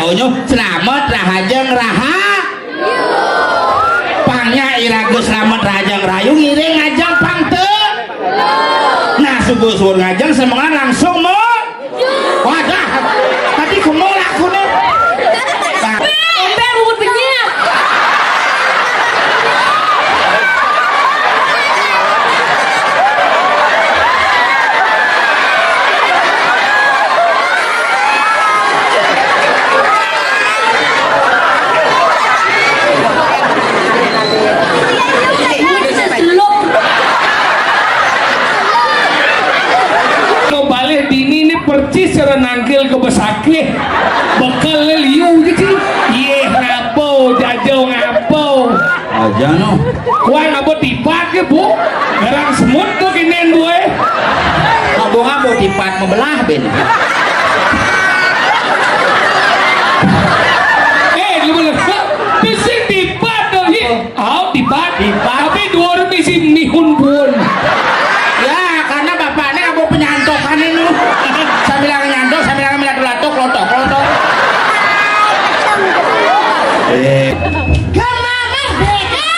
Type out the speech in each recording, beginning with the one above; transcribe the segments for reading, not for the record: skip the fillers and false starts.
unyu selamat rahajeng raha pangnya irageus selamat rahajeng rayu ngiring ngajeng pangte nah subuh-subuh ngajeng semangat langsung mau wadah tadi kumul aku nih ember bubut benyek percis cara nangkil ke besake bekal liu gitu iya ngapo jajau ngapo aja no wah ngapo tipat ke bu garang semut tuh kinen gue ngabo tipat membelah ben lu bilang bisa tipat dong tipat tapi dua orang bisa mihun pun ya karena bapaknya ngabo penyantokan ini sambil nyantok sambil ngeliat latok lotok kemana beda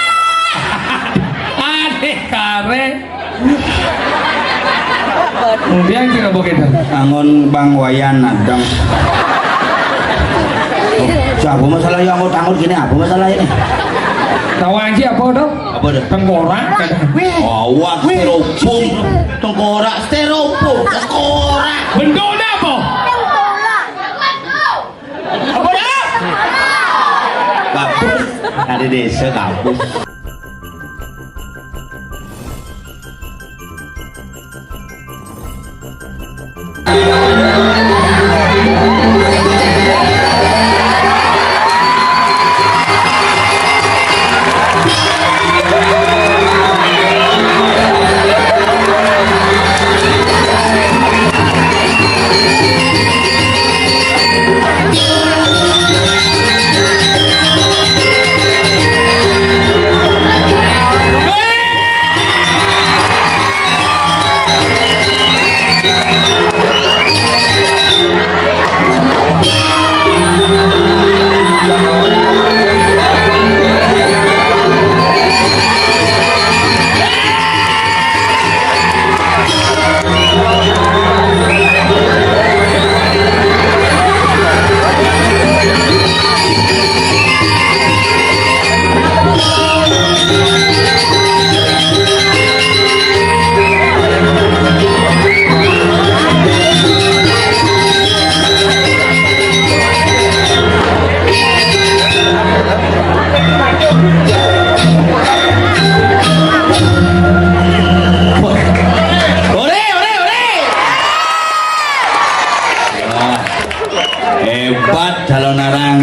aneh kare kemudian kira begitu angon bang wayan nadang siapa masalah yang aku tanggut gini apa masalah ini tahu aja apa dong apa dong tengkorak awak styrofoam tengkorak styrofoam tengkorak bendona apa apa dah kapus ada desa kapus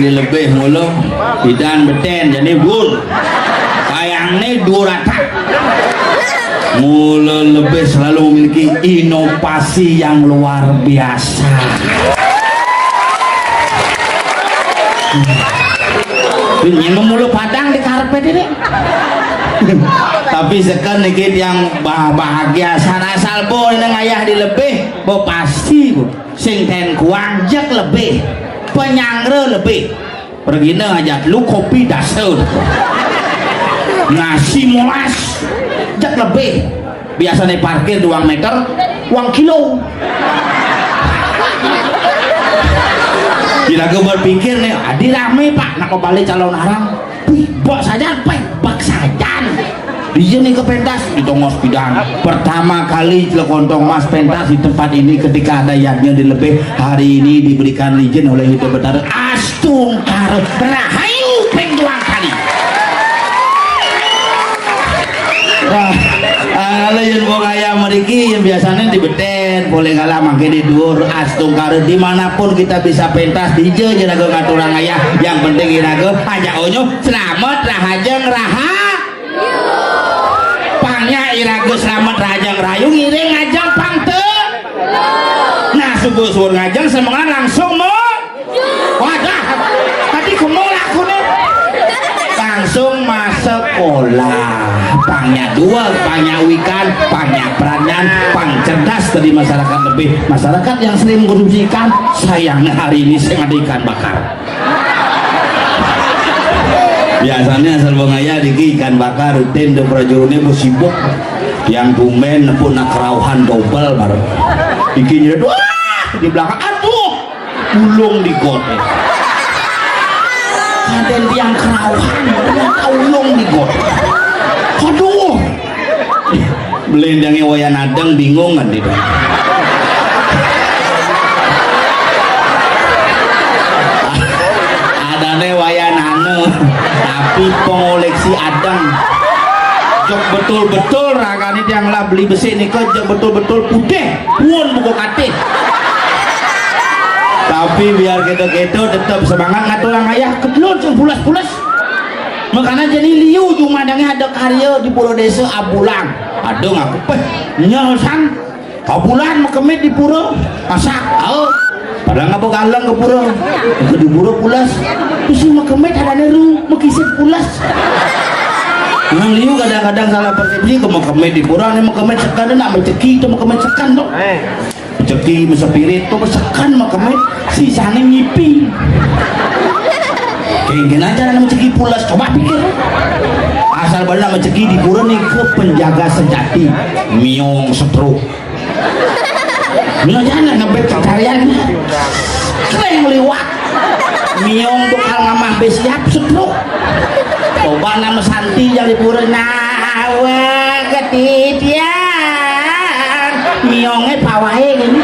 lebih mulu bidan beten jadi bur kayangnya durata mulu lebih selalu memiliki inovasi yang luar biasa yang mulu padang di karpet ini tapi sekarang dikit yang bahagia sana asal bo ini ngayah di lebih bo pasti bo sing ten kuang jak lebih penyangre lebih pergina aja lu kopi dasar nasi molas jak lebih biasanya parkir 2 meter uang kilo tidak gue berpikir nih adi rame pak nak balik calon orang bok saja bak saja dia nih ke pentas di tongos bidang pertama kali lekontong mas pentas di tempat ini ketika ada yadnya di lebih hari ini diberikan izin oleh Hidup Betara Astungkar Rahayu peng 2 kali kalau yang mau kayak meriki yang biasanya di beten boleh kalah makin di dur Astungkar dimanapun kita bisa pentas DJ jeraga ngaturang ayah yang penting jeraga aja onyo selamat rahajeng raha pangnya irageus selamat rahajeng rayu ngiring ngajeng pangte nah subuh-subuh ngajeng semangat langsung mau wadah tadi kumul aku nih langsung masuk sekolah pangnya 2 pangnya wikan pangnya peranan pang cerdas dari masyarakat lebih masyarakat yang sering mengkonsumsi ikan sayangnya hari ini saya ada ikan bakar biasanya asal bangaya diki ikan bakar rutin de prajurune bos sibuk yang tumen pun nak kerauhan double baru diki nyedot wah di belakang aduh ulung di got ada yang kerauhan yang ulung di got aduh belendangnya wayan adeng bingung kan itu adane wayan anu tapi pengoleksi adeng jok betul-betul ragane yang lah beli besi nih kok jok betul-betul putih pun buku kate tapi biar gitu-gitu tetap semangat ngatulang ayah kedulur yang pulas-pulas makanya jadi liu jumadangnya ada karya di Pura Desa Abulang aduh ngaku peh nyelsan Abulan makemit di Pura masak padahal ngapa galang ke Pura di Pura pulas terus makemit ada neru makisit pulas nang liu kadang-kadang salah persepsi ke makemit di Pura ini makemit sekan nak menceki itu makemit sekan tuh menceki mesepirit tuh sekan makemit sisanya nyipi kayak aja nama mencegi pulas coba pikir asal benar mencegi di Pura nih ke penjaga sejati miong stroke miong jangan ngebet kekariannya keren lewat miong tukang ngamah besiap stroke coba nama Santi yang di Pura nawa ketitian miongnya pawahe gini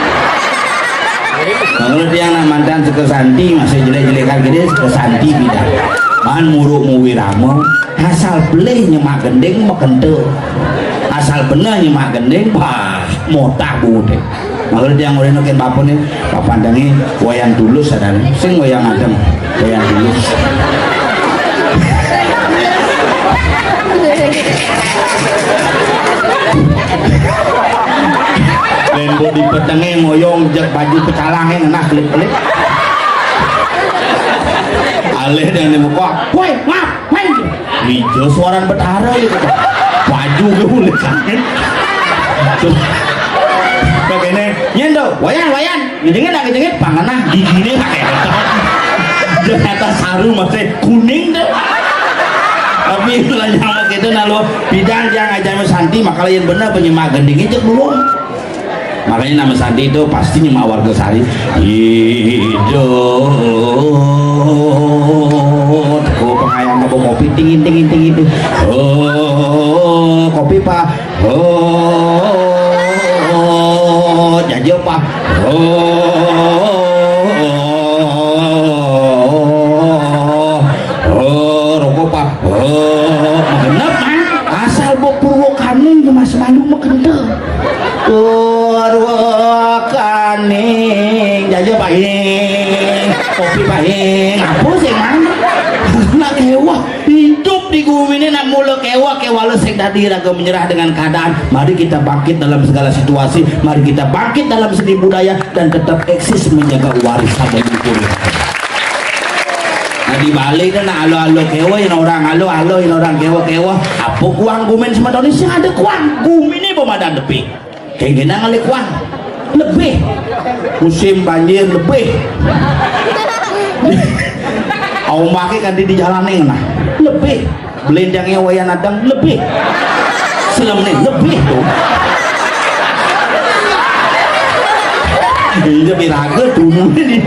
kalau dia nak mantan suka Santi masih jelek-jelekan gede suka Santi bida man muruk muwiramo asal beli nyemak gendeng mau kente asal bener nyemak gendeng wah motak bude kalau dia ngulai nukin bapak nih papandangi wayang tulus ada sing wayang adem wayang tulus Lembo di petengnya ngoyong jak baju pecalangnya enak kelip-kelip alih dan di muka woi ngap main hijau suaran betara gitu baju gue boleh kangen begini nyendo wayan ngejengit nak ngejengit panganah giginya pakai ternyata saru masih kuning tuh tapi itulah yang gitu nalo bidang yang aja Santi makanya yang benar penyemak gending itu dulu makanya nama Santi itu pasti nyemak warga sari hidup oh pengayang apa kopi tinggi itu oh kopi pak oh jajo pak rokok pak genep man asal bawa Purwokaning mas malu mekendel Purwokaning jajo pak kopi pak apa sih man nak kewah hidup di bumi ini nak mula kewah lesek tadi raga menyerah dengan keadaan mari kita bangkit dalam segala situasi mari kita bangkit dalam seni budaya dan tetap eksis menjaga warisan dan budaya nah di Bali kan alo-alo kewa yang orang alo-alo yang orang kewa-kewa apa kuang gumen sama Indonesia ada kuang gumen ini pemadan lebih kayak gini ngali kuang lebih musim banjir lebih awake kan di jalanin nah lebih belendangnya wayan adang lebih selamnya lebih tuh iya biraga tuh ini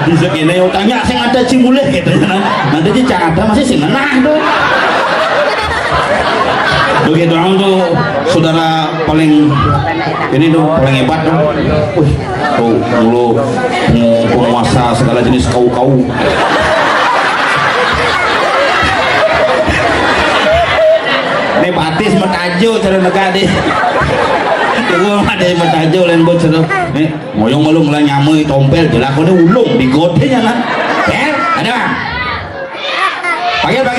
di sekene utangnya saya ada cimuleh gitu nanti dia jangan ada masih sih ngenah tuh begitu orang tuh saudara paling ini tuh paling hebat tuh wih tuh mulu penguasa segala jenis kau-kau ini batis metajo cara negara deh gue ada yang metajo lain bocor nih ngoyong malu ngelah nyamui tompel jelakonnya ulung di godenya kan per ada bang panggil per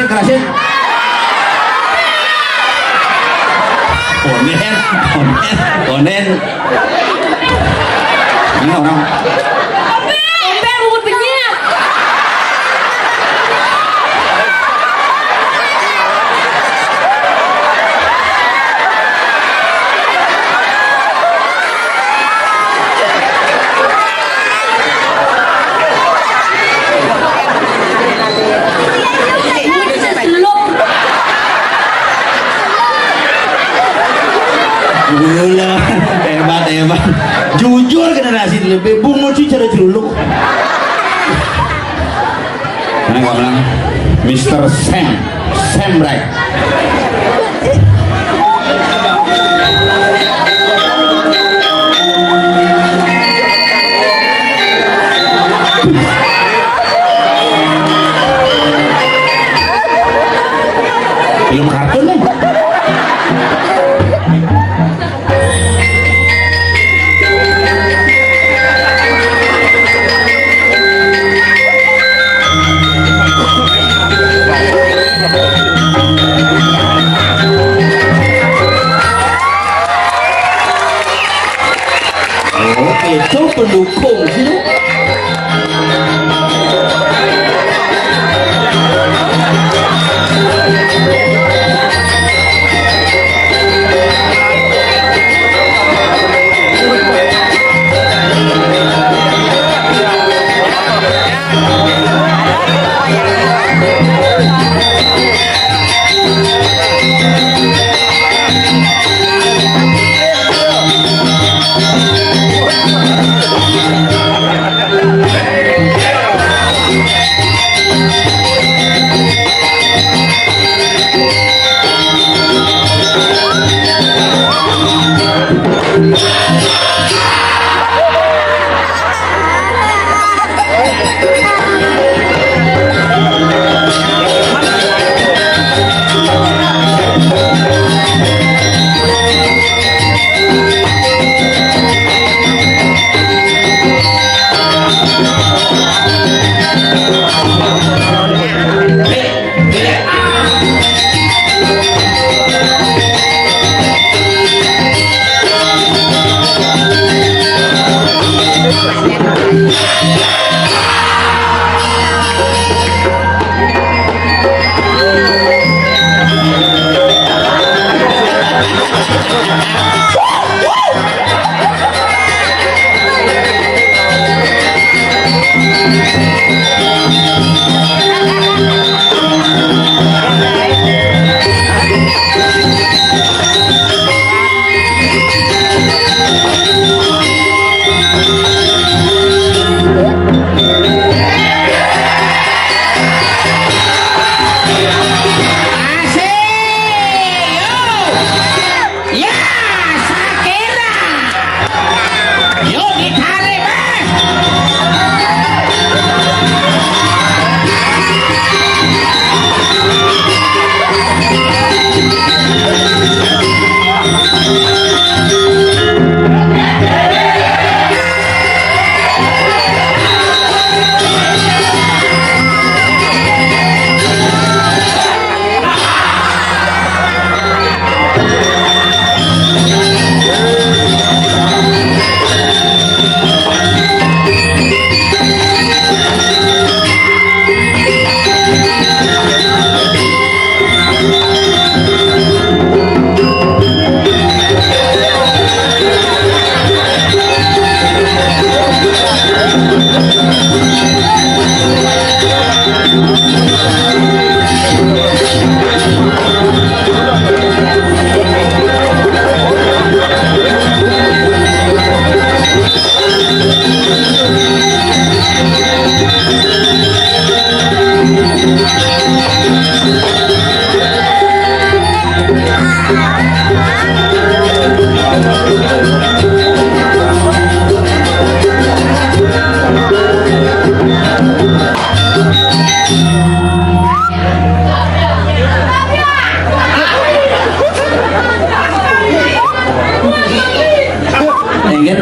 kerasin onen ini orang Ember bubut penyiap. Jujur generasi lebih bungut sih cara juluk. Mana kau bilang Mr. Sam Right. Film kartun nih. Itu pendukung sih.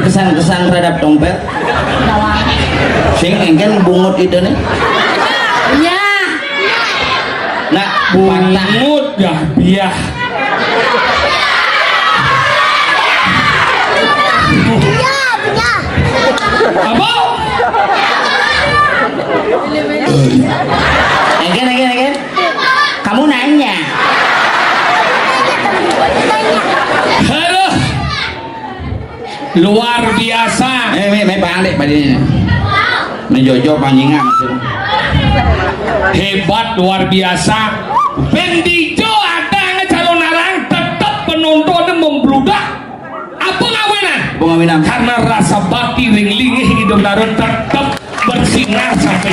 Kesan-kesan terhadap dompet sing engken bungut itu nih Ya. nak Bungut dah biah. Apa? engken kamu nanya Aduh. Luar biasa. bang dek badini menjojo panjingan Hebat luar biasa. Bendijo ada calon narang tetap penontonnya membludak. Apa ngawenan? bunga mawinang karena rasa bakti ring lingih hidup darun tetap bersinar sampai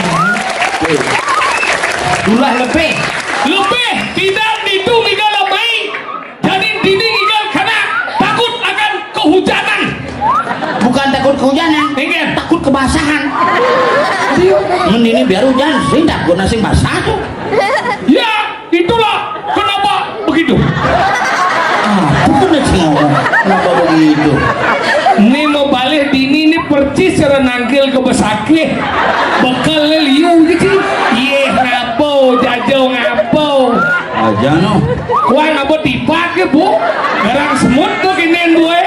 ulah lebih tidak itu minggal lemai jadi dini minggal karena takut akan kehujanan bukan takut kehujanan Ingin. takut kebasahan ini biar hujan sih tak guna sing basah tuh ya itulah kenapa begitu itu udah sih ngomong kenapa begitu ini mau balik dini ini percis cara nangkil ke besake bekal liu gitu iya ngapo jajau ngapo aja no wah ngapo tipak ya bu garang semut tuh kinen gue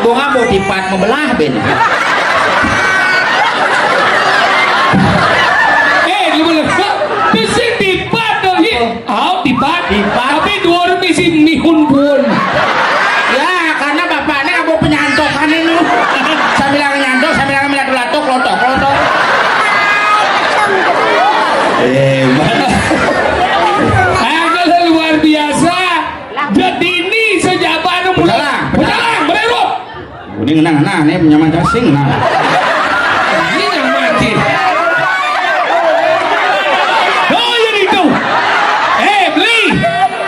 ngabo tipat membelah ben misi tipat tuh tipat tapi dua orang misi mihun pun ya karena bapaknya ngabo penyantokan ini sambil nyantok sambil ngeliat latok lotok agak luar biasa jadi ini sejabat pecalang bererut ini ngenang nih nyaman casing nah ini yang mati oh ya itu beli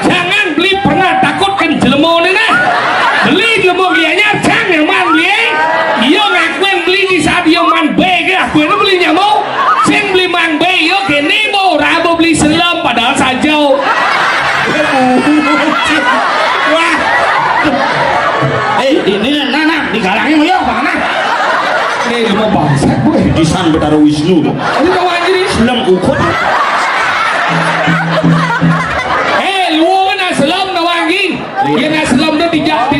jangan beli pernah takutkan jelemo nih nah beli jelemo lianya jangan yang man beli iya ngakuin beli di saat iya man baik ya aku ini beli nyamuk sing beli man baik iya kini mau rabo beli selam padahal sajau wah ini nana digalangin mau yuk mana ini lima bangsa gue disan betara Wisnu ini kau anjir selam ukut luang na selam na wangi ya na selam na dijak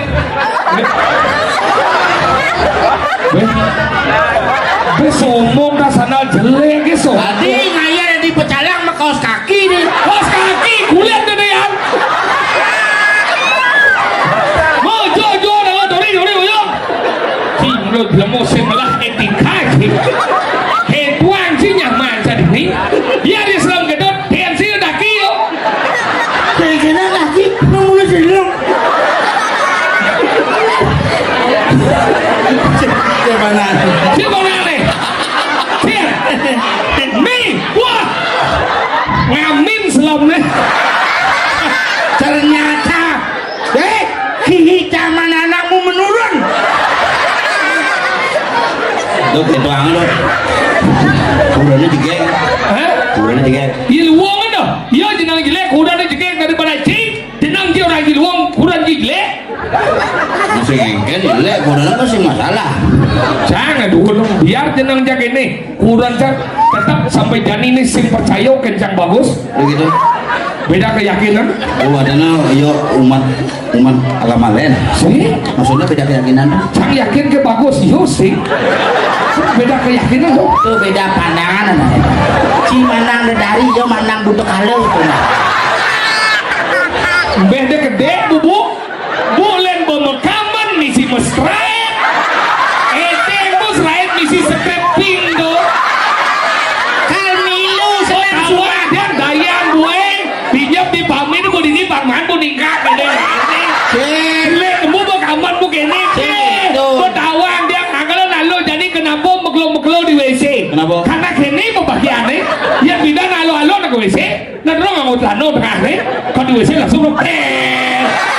besomong na sana jelek so tadi ngaya di pecalang sama kaos kaki nih kaos kaki kulit na na yan mau jojo na nga dori uyong singlod lamo si malah etika tuang si nyaman sa dini ya di selam gedot tensi na daki yo kena lagi mulai selam gimana siapa nane mi wah ngamin selam nih ternyata kehitaman anakmu menurun dok itu angin dok kurangnya digeng kurangnya digeng iya luang kan dah iya jenang jelek kurangnya jelek daripada cing jenang dia orang luang kurang jelek masih ngengken jelek kurangnya masih masalah jangan dulu biar jenang jaga ini kurang tetap sampai jani ini sing percaya kencang bagus begitu beda keyakinan adanya yo umat agama lain sih maksudnya beda keyakinan cang yakin ke bagus yo sih beda keyakinan lo itu beda pandangan si manang dari yo manang butuh kalau itu beda gede bulen pemekaman misi mesraet mesraet misi scripting do kalmilu tawa dia dayang gue pinjam di pamin bu di paman bu ningkat gede le kamu pemekaman bu gini bu tawang dia kagak lalu jadi kenapa meglo di WC kenapa karena gini pembagiannya ya pindah lalu ke WC nah terus nggak mau lano tengah nih kalau di WC langsung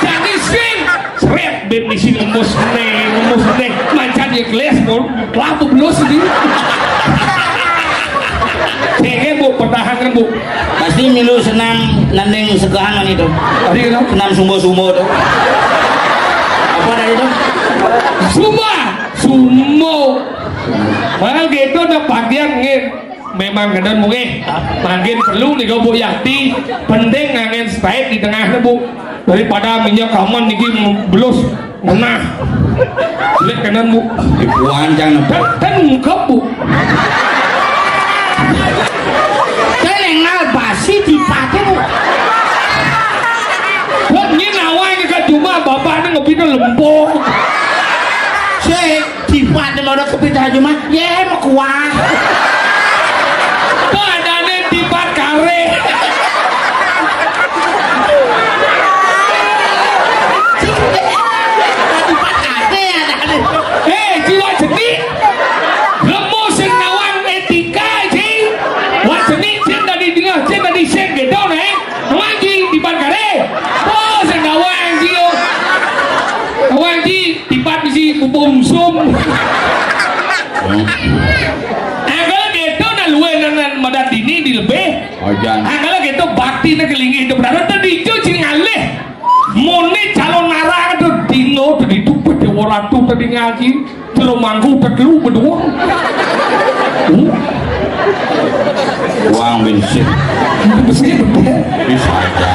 jadi sing seret beb misi ngemus nih mancan ya kelas mau lapu belus nih Kayaknya bu, pertahankan bu pasti milu senang nandeng segahan itu tadi kenapa? senam sumbo-sumbo tuh apa dari itu? Sumo malah gitu ada bagian memang kadang mungkin makin perlu nih bu yakti penting ngangin style di tengahnya bu daripada minyak kaman nih belus menah lihat kanan bu dipuanjang kan muka bu kenal basi dipakai bu buat ini nawanya kan cuma bapaknya ngepindah lembong si dipakai mau udah kepindah cuma ya mau kuah badannya tipat kare tipat kare ya Anggal gitu na luwe na madat ini di lebih. Ajan. Anggal gitu bakti na kelingi itu berada tadi itu cing aleh. Mone calon narang tuh dino tadi itu pada orang tuh tadi ngaji terus mangku terlalu berdua. Uang bensin. Besi betul. Bisa aja.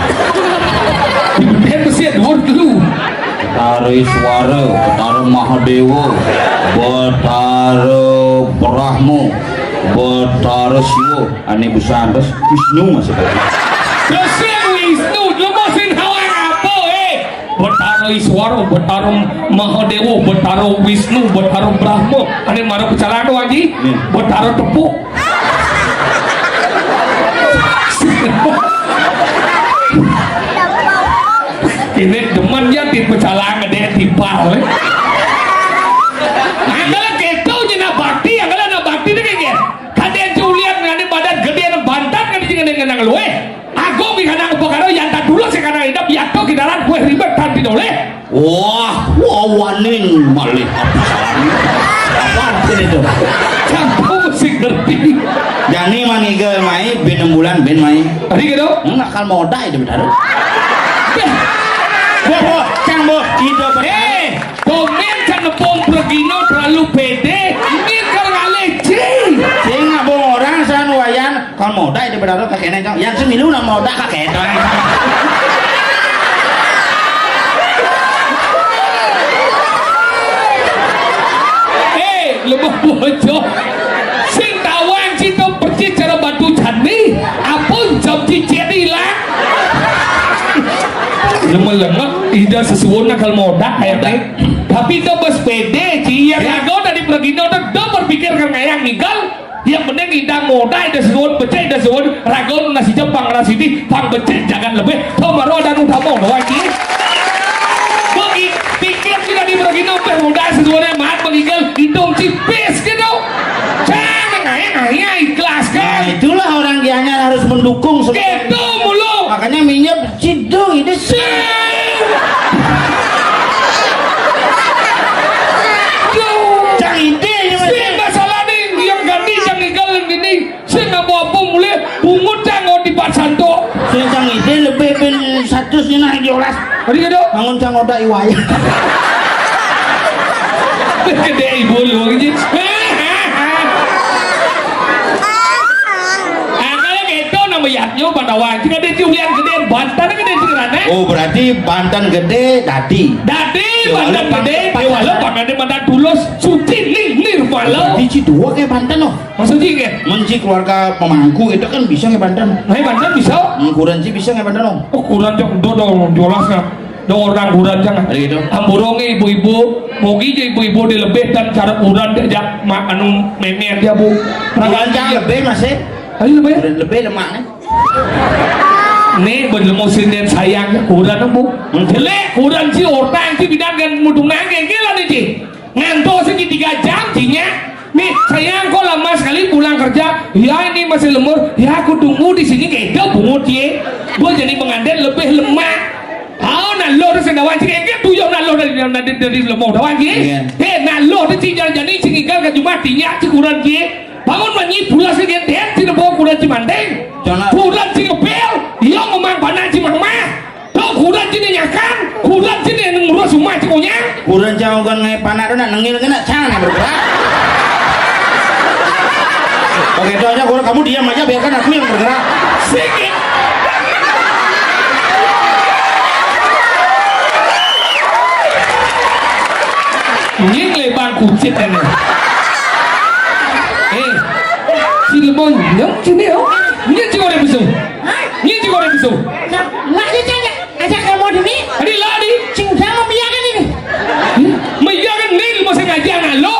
Besi dua dulu. Betara Iswara, Betara Mahadewa, Betara Brahma, Betara Siwa, Ani Busan, terus Wisnu masih ada. Besi Wisnu, lepasin hawa apa Betara Iswara, Betara Mahadewa, Betara Wisnu, Betara Brahma, Ani marah kecelakaan lagi, Betara tepuk. Ini demennya di pecalang ada di pal. Anggal gitu nyana bakti, anggal na bakti ni kayak. Kalian Julian ngani badan gede na bantat kan jangan dengan luwe. Aku bikana perkara yang tak dulu sekarang hidup yato kidaran kue ribet tanti dole. Wah, wawanin malih apa sini tuh? Campur musik ngerti. Jani manggil mai ben 6 bulan ben mai. Tadi gitu. Enggak kan modal itu Betara. Boh, cang boh, itu Komen kan pom pergino terlalu pede. Ini karena leci. Sing nggak bohong orang saya nuayan kan modal itu Betara kakeknya cang. Yang semilu nak modal kakeknya. Lemah bocor. Sing tawang cito percis cara batu candi. Apun jam cicit hilang. Lemah-lemah tidak sesuai nakal moda kayak tapi itu bos pede sih yang agak tadi pergi nonton dia berpikir kan kayak ngigal yang penting kita moda itu sesuai becek itu sesuai ragon nasi jepang nasi di pang becek jangan lebih tuh baru ada utama lagi bagi pikir kita di pergi nonton moda sesuai mat mengigal hitung cipis gitu jangan kayak ikhlas kan Nah itulah orang Gianyar harus mendukung gitu mulu makanya minyak cidung itu sih. Cang ide sih masalah nih yang ganti yang igal ini sih nggak mau apa mulai bungut jangan di pasanto sing cang ide lebih ben 100 nih diolas. tadi gitu Bangun cang oda iwaya. gede ibu lu gitu kalau gitu nama yaknya pada wajib ada Julian gede Banten gede segera Oh berarti Banten gede dadi. Dadi Banten gede Dewala Banten Banten Tulus Suci Nirmala Di Cidua kayak Banten loh. maksudnya kayak Menci keluarga pemangku itu kan bisa kayak Banten. Banten bisa Kuranci bisa kayak Banten loh. oh kurang dong jelasnya do orang kurang jangan Gitu. amburongnya ibu-ibu mogi aja ibu-ibu dilebih dan cara kurang diajak anu meme dia bu Kuranci lebih masih. ayo lebih Lebih lemaknya. nih berlemosin dan sayangnya kurang bu jelek kurang sih orang sih bidang kan mudung nangeng gila nih sih ngantor segi 3 jam sihnya nih sayang kok lama sekali pulang kerja ya ini masih lemur ya aku tunggu di sini kayak itu bungut ya gue jadi pengantin lebih lemah oh nalo terus nawan sih kayak tuyul nalo dari lemur nawan sih nalo terus sih jadi sih ikan ke jumatinya sih kurang sih bangun manyi bulan sih dia sih bawa kurang sih mandeng kurang sih ngepel iya ngomong panas sih mama tau kurang sih nyakan kurang sih ngurus rumah sih konya Kurang jauh kan ngai panah itu nak nengil kena cangan bergerak. Oke itu aja kurang kamu diam aja biarkan aku yang bergerak. sikit nying lebar kucit ini si lemon nyong sini yo nying juga ada besok nying juga ada besok Lagi tanya, ajak kamu dini. Adi ladi Cinta membiarkan ini. mayagan nih mau saya ngajar nalo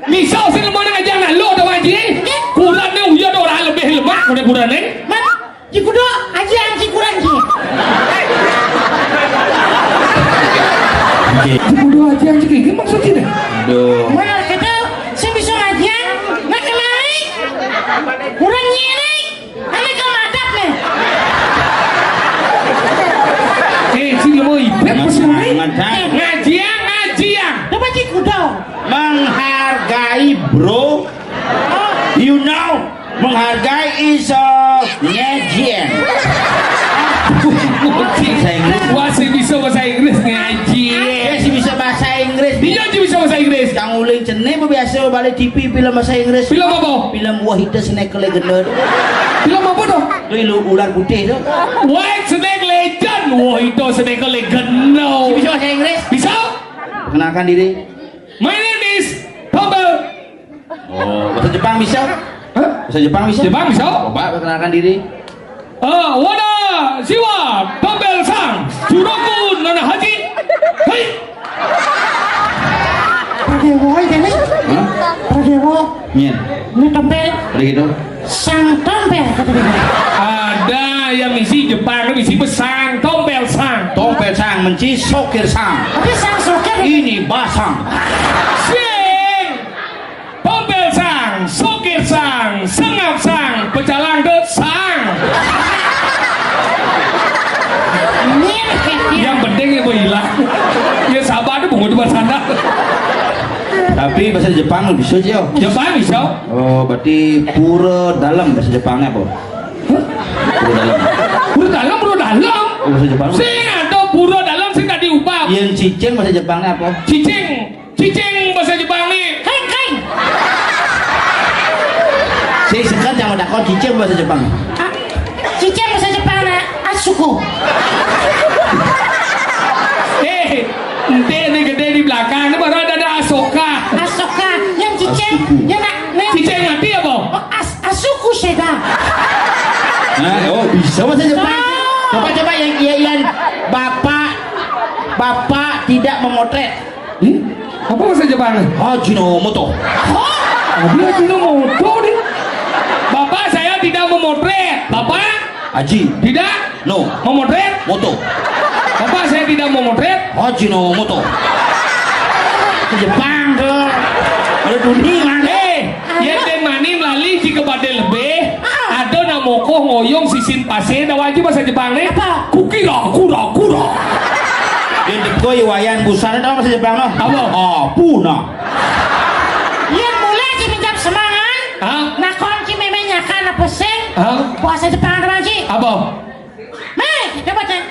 misal saya mau ngajar nalo ada wajib kurangnya uya orang lebih lemah kurangnya Man, jikudo aja yang cikuran sih. udah aja anjing ini maksudnya Aduh. Mana kita saya bisa ngajian, nak kemari. Kurang nyeri, kami ke madap nih. si lemah ibet masih lain Ngajian. ngajian Dapat jikudo. Menghargai menghargai bro. You know, menghargai is nyejen. Bahasa Inggris. Masih bisa bahasa Inggris ngaji. Ya sih bisa bahasa Inggris. Dia aja bisa bahasa Inggris. Kang uling cenah biasa balik TV film bahasa Inggris. Film apa? Film Wahida Snake Legend. Film apa tuh? Itu ular putih tuh. White Snake Legend. Wah itu Snake Legend. No. Bisa bahasa Inggris? Bisa? Kenalkan diri. My name is Tombel. Oh, bahasa Jepang bisa? Hah? Bahasa Jepang bisa? Jepang bisa? Coba perkenalkan diri. Wada Siwa Tombel Sang Juroku Nana Haji. Hei. Pradewo aja nih. Hah? Pradewo. Nyen. Ini tompel. Ada gitu. Sang tompel katanya. Ada yang misi Jepang, misi besang Tombel Sang. Tompel sang menci sokir sang. Tapi sang soker. Ini basang. Sing Tombel Sang, Sokir Sang, Sengap Sang, Pecalang ke Sang. Yang penting ibu hilang. Ya sabar tuh bunga di sana. Tapi bahasa Jepang lu bisa aja. Jepang bisa. Oh, berarti pura dalam bahasa Jepangnya apa? Pura dalam. Pura dalam, pura dalam. Oh, bahasa Jepang. Sing ada pura dalam sing tadi upah. Yang cicing bahasa Jepangnya apa? Cicing, cicing bahasa Jepang nih. Hei, hei. Saya sekat yang udah kau cicing bahasa Jepang. Cicing bahasa Jepang na asuko. Ente ini gede di belakang, ini baru ada Asoka. Asoka. Yang cicing. Yang nak. Cicing mati apa? Asuku seda. Nah, oh bisa bahasa Jepang. Coba yang bapak tidak memotret. Apa bahasa Jepang? Ajinomoto. Dia tidak mau nih. Bapak saya tidak memotret. Bapak Aji. tidak No. memotret. Moto. Bapak saya tidak memotret. Ajinomoto. Jepang tuh. Ada dunia. Yang den mani melalui jika pada lebih ada namoko ngoyong sisin pase dah wajib bahasa Jepang nih. Apa? Kukira kura. Yang dekoi wayan busana tahu bahasa Jepang no? Apa? Oh, puna. Yang mulai minjam semangat. Hah? Nakon ki memenyakan apa sih? Hah? Bahasa Jepang ada lagi. Apa? Mei, coba cek.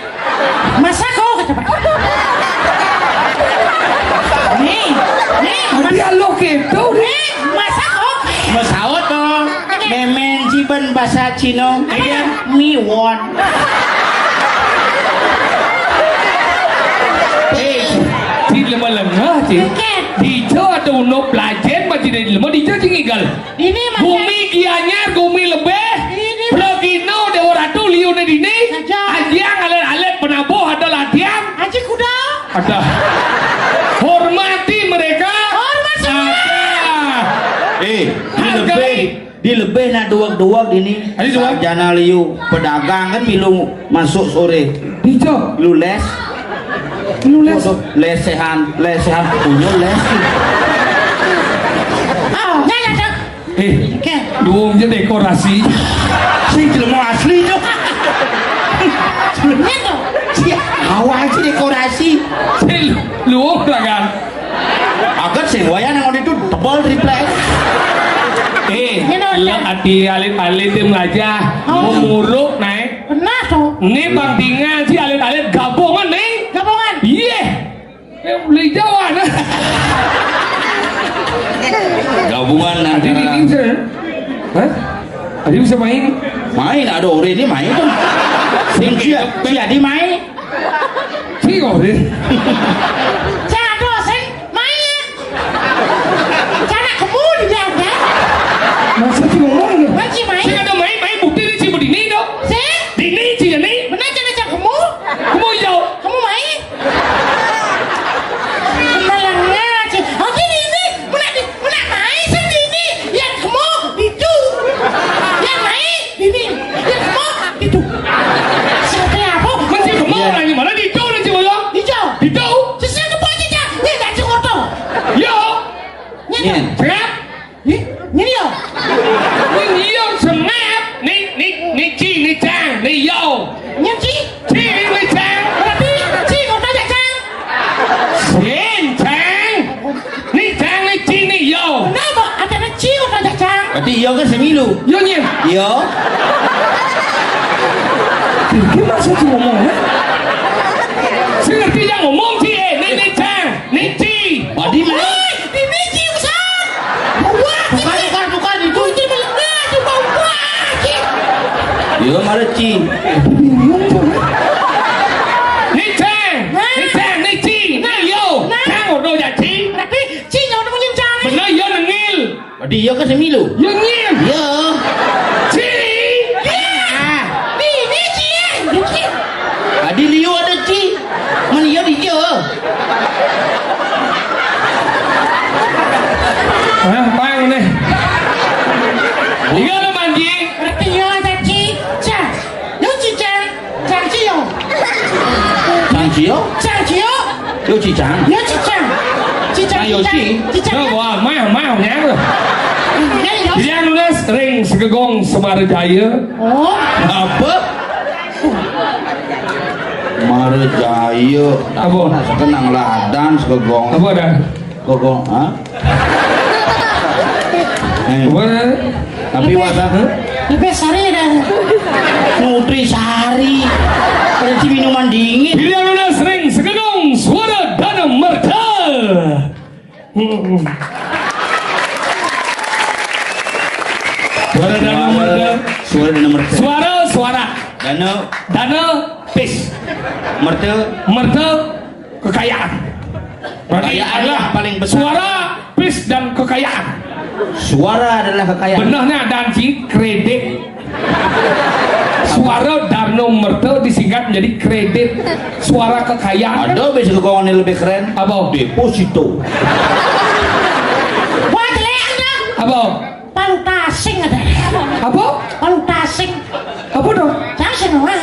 Masako kata Pak. Nih, Dialog itu nih, masako. Masaot tuh. Memen jiban bahasa Cina. Apa? Miwon. di lemah-lemah sih. Ket. Di Jawa ada uno pelajar masih dari lemah di Jawa tinggal. Ini mas. Bumi gianyar, bumi lebih. Ini Plogino dewa ratu liu di sini. Aja. Anjang alet-alet penabuh ada latihan. Aji kuda. Ada. Hormati mereka. Hormat semua. Di lebih nak duak ini. Ada duak? Jana liu pedagang kan milu masuk sore. Di Jawa. Lu les. Lesehan punya les. Oh, nyanya cak. Ket. Duung je dekorasi. Sing jelema asli tuh. Ini tuh. Awal sih dekorasi. Luung ragan. Agar sing wayan yang itu tebal triplek. Lah hati alit-alit dia ngajah. Memuruk naik. Benar tuh. Ini bang tinggal si alit-alit gabungan nih. Gabungan. Iya. Beli Jawa nah. Gabungan Adi antara ini bisa. Hah? Adi bisa main? main ada ore ini main tuh. Sing si Adi main. Sih kok deh. Jado sing main. Cara kebun dia kan. Masa sih ngomong? Maci main. Sih ada main bukti ni si berdini dong. Sing. Dini si ni. Benar cara cak kamu. Kamu jauh. Kamu main. Malangnya sih. Oh ini. Mana main sendiri. Yang kamu itu. Yang main ini. Yang kamu itu. Siapa apa? Masih kamu Iya. orang mana di jauh nanti malam? Hijau. Di jauh. Sesuai ke pojok cak. Ini tak cukup tuh. Yo. Nyata. Siap. Ini yo. Ni yo semat. Ni chi ni chang ni yo. Nyaki. Chi ni chang. Berarti si kau tanya cang. Xin chang. Ni chang ni chi ni yo. Di yo ke semilu. Yo nyen. Yo. Gimana sih ngomong ya? Saya ngerti yang ngomong sih, ini Cang, Nici. Badi mana? Di Nici Ustaz. Wah, Bukan itu. itu benar itu bau wajib. Yo mareci. Ni Cang, Nici, nah yo, Cang một đôi giả trí. Tapi Cinya udah menyencang. Bener yo nengil, Badi yo ke semilu. yo nyim, Yo. Ci. Di Nici ya. Nici. Badi liu ada ci. Mana yo di yo. Hah, bang nih. Liga lo manji. Berarti yo ada Ci. Cang. Yo Ci Cang. Cang Ciyo. Cang Cio. Cang Ciyo. Yo ci Cang. Yo Ci Cang. Ci Cang. Cang Yosi. Ci Cang. Nó bỏ mau nhá rồi. Ya yo. Dia nulis ring segegong Semarajaya. Oh. Apa? Marjaya. Apa? Sekenang ladan segegong. Apa dah? Gogong, ha? Apa dah? Tapi wasa Lebih sari dah. Nutrisari. Berarti minuman dingin. Dia nulis ring segegong suara dana merta. Suara dana merta. Suara dana merta. Suara. Dana pis. Merta kekayaan. Berarti Kekayaan adalah paling besar. suara, pis dan kekayaan. Suara adalah kekayaan. Benarnya dan si kredit. Suara Darno Merta disingkat menjadi kredit. Suara kekayaan. Ada bisa keuangan yang lebih keren. Apa? Deposito. Wah, telean dah. Apa? Palu tasing ada. Apa? Palu tasing. Apa dong? Tasing wah.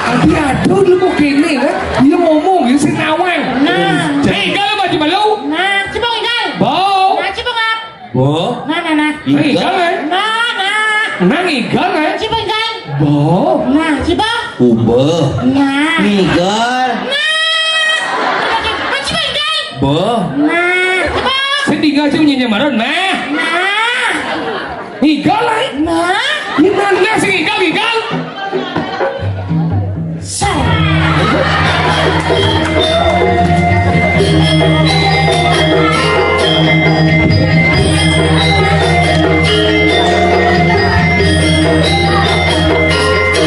Tapi aduh lu mau gini kan? Dia ngomong gitu si nawang. Nah. Hei, kalau baju malu. Nah, coba ikan. Bau. Nah, coba ngap. Bo. Nah. Hei, kan eh? Nah. Nang ikan eh? Coba ikan. Bau. Nah, coba. Ube. Nah. Nigar. Nah, coba ikan. Bo. Nah, coba. Saya tinggal sih punya maron mah. Nah. Ikan eh? Nah. Gimana sih ikan? Saya.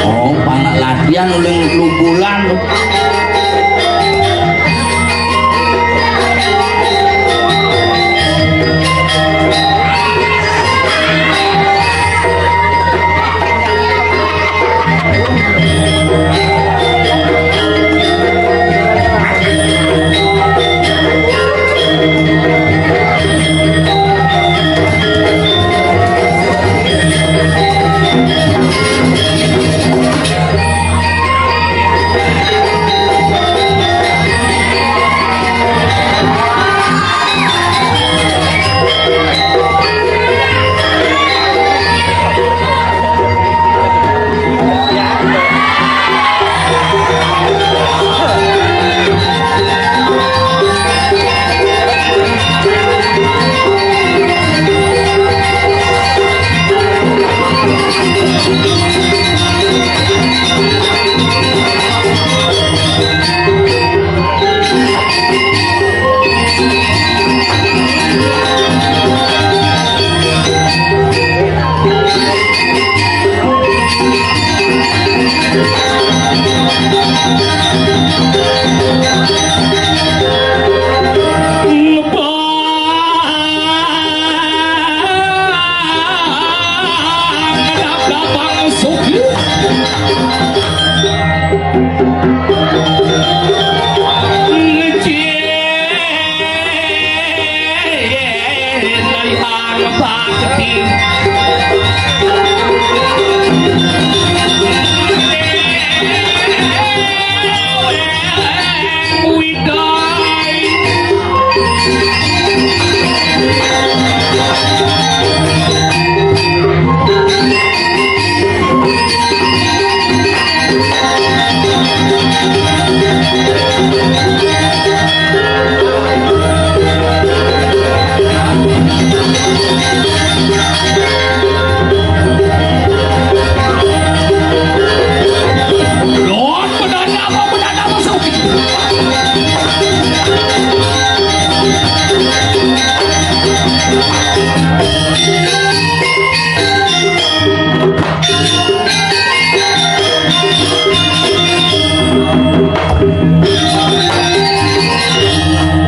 Oh, panak latihan uling lumbulan.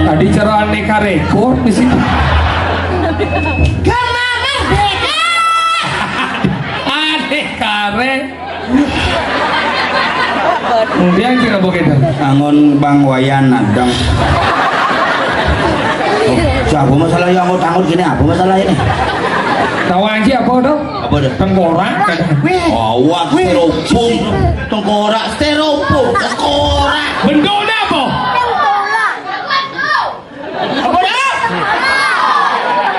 Tadi cara aneka rekor di situ. Gama merdeka. Aneka re. Kemudian kita begitu. Angon Bang Wayan Nadang. Oh, siapa masalah yang mau tanggut gini? Apa masalah ini? Tahu aja apa dong? Apa dah? Tengkorak. Awak styrofoam, tengkorak styrofoam, tengkorak. Bendona apa? Apa dah?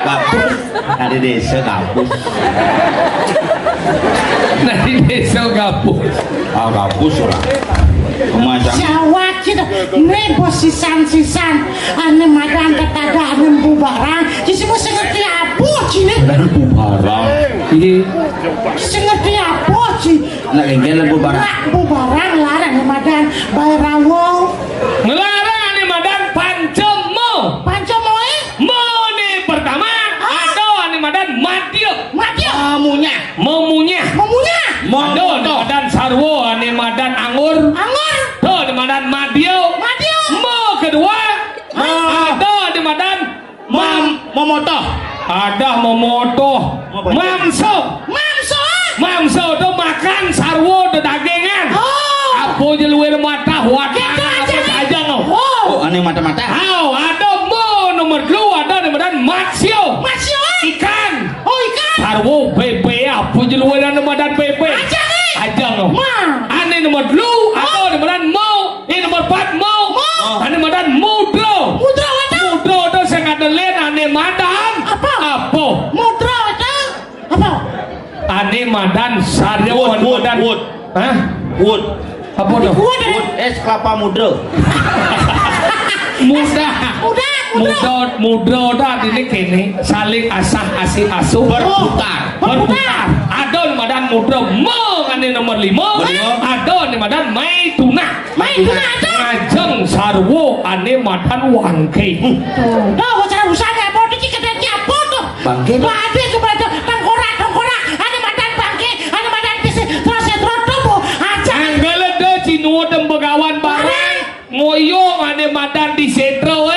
Gapus. Ada desa gapus. Nanti besok gabung. Ah gapus orang. Macam. Jawa kita nebo sisan-sisan ane madan tetada ane bubarang jadi semua sengerti apa cini Dan bubarang. Ini sengerti apa cini Nak lengkel bubarang. nak bubarang larang ane madan bayrawo ngelarang ane madan pancemo. pancomoe Mo nih pertama. Ada ane madan matio. matio Kamunya. Memunya. memunya Ada ane madan sarwo ane madan anggur. angor Tuh ane madan madio. matio Mo kedua. Ada ane madan Momoto. ada memoto. Mamso. mamso Mamso itu makan sarwo de dagingan. oh Apa je luar mata wadah Gitu aja, apa nih. aja no. oh Oh, aneh mata-mata. Hau ada mo nomor 2 ada di badan matsio. masio Ikan. oh ikan Sarwo pepe apa je luar di badan pepe. aja nih Aja no. ma Ane nomor 2 ada di badan mo. Ini nomor 4 mo. Ane badan mudro. mudra wata Mudro itu sangat len ane madan. Apa? Apa? mudra wata apa Ane madan sarwo ane Wood, madan. wood. Hah? Wood. Apa tuh? Wood. Wood es kelapa muda. Muda. Muda. Muda dah ini kini saling asah asih asuh Berputar. berputar. Ada di badan muda mo ane nomor 5. Ada di badan mai tuna. Mai tuna ada. Ngajeng sarwo ane madan wangke. Tuh, wacara usahanya apa di kedai apa tuh? Bangke. Bade kepada tengkorak, ada madan bangke, ada madan pisi, terus ya terus tuh aja. Anggale de cinu dem begawan barang. Ngoyong ane madan di setro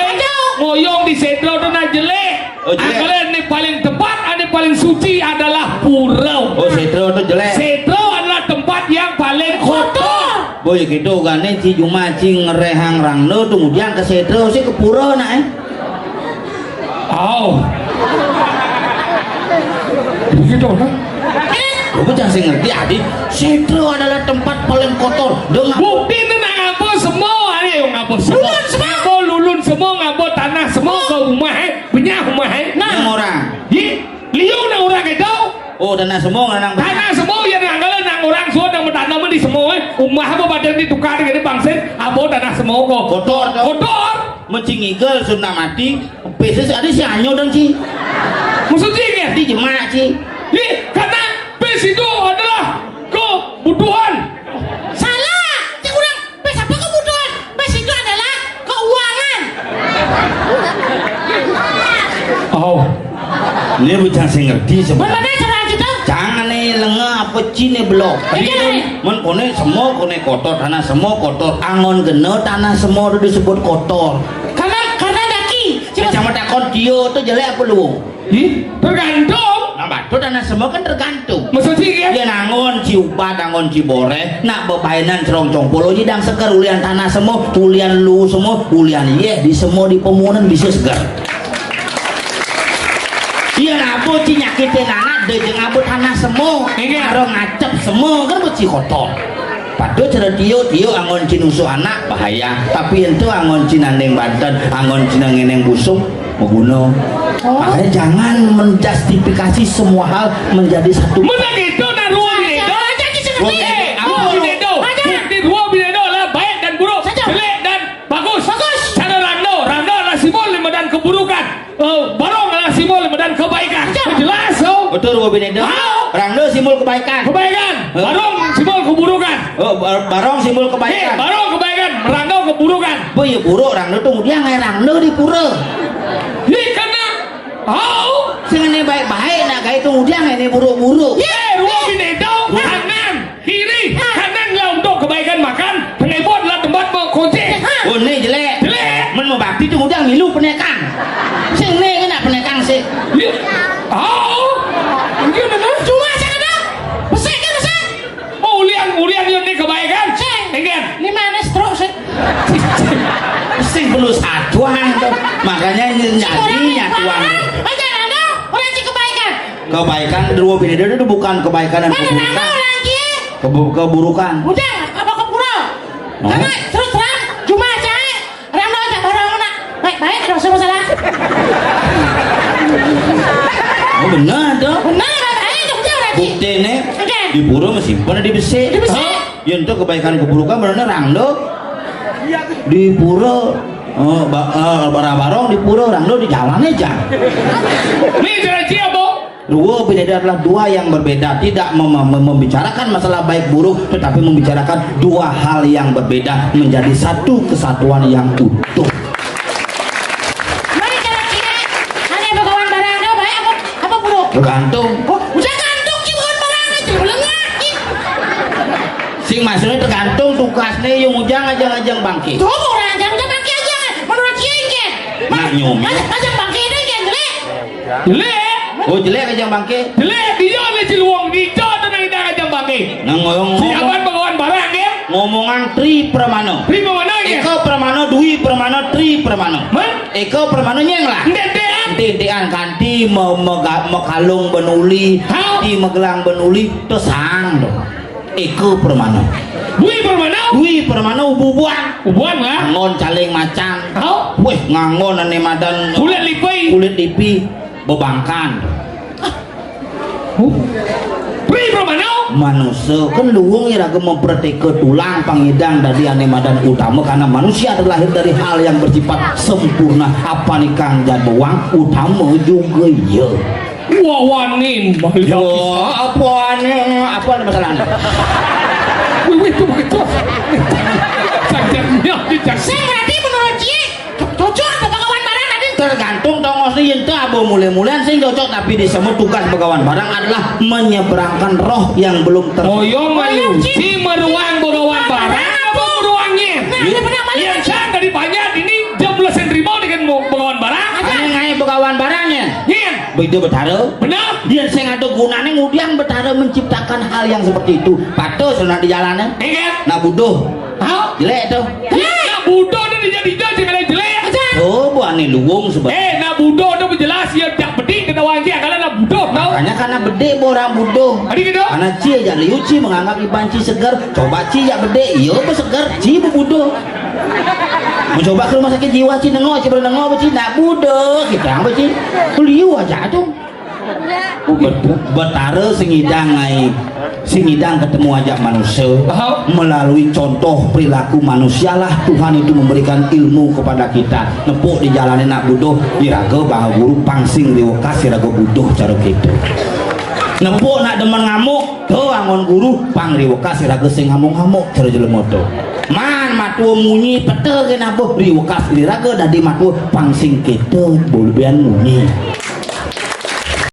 ngoyong di setro tu na jelek. Oh, jelek. Anggale ane paling tepat, ane paling suci adalah purau. Oh, setro tu jelek. Setro adalah tempat yang paling kotor. Boy gitu kan ni si cuma si ngerehang rangno kemudian ke setro si ke pura nak Oh. Begitu kan? Aku jangan sih ngerti adik. Setro adalah tempat paling kotor. Dengan Bukti itu nak ngabo semua ni yang ngabo semua. Lulun semua. Ngabo lulun semua, ngabo tanah semua ke rumah punya rumah yang orang. Ye, liu na orang itu. Oh, tanah semua nang Tanah semua yang anggalan nang orang sudah nang bertanam di semua. Rumah apa badan ditukar dengan bangsa. Abo tanah semua kok. Kotor tau. Kotor. Mencingigel sudah mati. Peses ada si anyo dan si. Maksudnya Di jemaah si. Ye, karena pes itu adalah kebutuhan. Salah, cik kurang. Bes apa kebutuhan? Bes itu adalah keuangan. Oh, Ini bukan saya ngerti sebenarnya. Bagaimana cara kita? Jangan nih lengah apa cine blok. Men kone semua kone kotor tanah semua kotor. Angon geno tanah semua itu disebut kotor. Karena daki. Macam takon dio tuh jelek apa lu? ye, tergantung. Nah, batu tanah semua kan tergantung. Maksudnya Dia nangon ci upat, nangon ci bore, nak bebainan cerong polo jidang segar ulian tanah semua, ulian lu semua, ulian ye di semua di pemunan bisa segar. Iya ngabu ci nyakitin anak, dejeng ngabu tanah semua, karo ngacep semua kan beci kotor. Padu cara dio angon ci nusuk anak bahaya, tapi itu angon ci nandeng badan, angon ci nang busuk membunuh. Makanya jangan menjustifikasi semua hal menjadi satu. mana gitu na ruang binedo. Ruang binedo. Bukti ruang binedo adalah baik dan buruk, jelek dan bagus. Cara rando adalah simbol dan keburukan. Barong adalah simbol dan kebaikan. Jelas so. Betul Ruang Binedo. Rangdo simbol kebaikan. Kebaikan. Barong simbol keburukan. Oh, barong simbol kebaikan. Barong kebaikan, rando keburukan. Bu ya buruk Rangdo tuh dia ngai Rangdo di pura. Ini karena sing ini baik-baik nak kayak itu udah ini buruk-buruk. Ruang ini itu kanan kiri kanan lah untuk kebaikan makan pengepot lah tempat berkunci. Oh ini jelek. Jelek. Men mau bakti itu udah ngilu penekan. Sing ini kena penekan sih. Oh, gimana? Cuma jangan dong. Besar kan besar. Oh, ulian ini kebaikan. Enggak. Ini mana stroke sih? Sing perlu satuan tuh. Makanya nyadinya tuan. Aja ada orang cik kebaikan. Kebaikan dua beda itu bukan kebaikan dan Mana nama orang kia? keburukan. Udah apa kepura? Karena terus terang cuma aja. Orang lo tak orang nak baik-baik ada masalah. Oh benar tuh. Benar baik-baik itu dia orang cik. Bukti nih di pura masih pernah di besi. Di besi. Ya itu kebaikan keburukan benar rangdo. Di pura barang-barang di pura rangdo di jalan aja. Ini cara siapa? Dua beda adalah dua yang berbeda, tidak membicarakan masalah baik buruk, tetapi membicarakan dua hal yang berbeda menjadi satu kesatuan yang utuh. Mari cara kia. Ada bagawan barang ada baik apa buruk? Tergantung. Oh, udah gantung sih bagawan barang aja belengah. Sing maksudnya tergantung tugasnya yang ujang bangkit. Tuh orang jangan bangkit aja. Menurut kia ini. Nak nyomi. Aja bangkit ini kan jelek. Jelek. Oh jelek aja bangkit. Jelek dia le ciluang di jauh dan kita aja bangke. Nang Siapan bagawan barang ya? ngomongan tri permano. Prima mana ya? Eko permano, dui permano, tri permano. Man? Eko permano nyeng lah. Ndedean. Tindian kanti mekalung benuli, kanti megelang benuli, terus sang dong. Eko permano. Bui permana? Dui permano bubuan. Ubuan lah. Ngangon caling macan. Kau? Weh ngangon ane madan Kulit lipai. kulit lipi bebangkan. Bui permana? Manusia kan luwung ya raga memperteke tulang pangidang dari ane madan utama karena manusia terlahir dari hal yang bersifat sempurna. Apa nih kang jad bawang utama juga ya. Wawanin. Yo apa masalahnya? Wih itu begitu. Sajarnya dijak. Saya berarti menurut dia cocok ada bagawan barang tadi. Tergantung tongos ni ente abo mulai-mulian sing cocok tapi disebut tugas bagawan barang adalah menyeberangkan roh yang belum Moyo mayu. Si meruang bagawan barang apa meruangnya? Yang saya dari banyak ini jam belasan ribu dengan bagawan barang. Ane ngai bagawan barangnya. Yen. Begitu betara. Benar. Dia sing ada gunanya kemudian betara menciptakan hal yang seperti itu. Patut sudah di jalannya. Ingat. Nak buduh. Hah? Jelek tuh. Nak budo dan jadi kalau jelek. Oh, buat nih luwung sebenarnya. Nak budo tu berjelas ya tak pedih kena wajib kalau nak budo tahu. Makanya karena bede orang buduh. Adik gitu. Karena cie aja liuci menganggap ibanci segar. Coba cie ya bede, iya apa segar? Cie buduh. Mencoba ke rumah sakit jiwa cie nengok, cie bernengok apa cie nak buduh. Kita apa cie? Liu aja tuh. Betara singidang ketemu ajak manusia melalui contoh perilaku manusia lah Tuhan itu memberikan ilmu kepada kita nepuk di jalannya nak buduh diraga bahwa guru pangsing riwakas diraga buduh cara gitu nepuk nak demen ngamuk tuh angon guru pang riwakas diraga sing ngamuk-ngamuk cara jelemoto man matua munyi pete kena boh riwakas diraga dadi matua pangsing kita bulubian munyi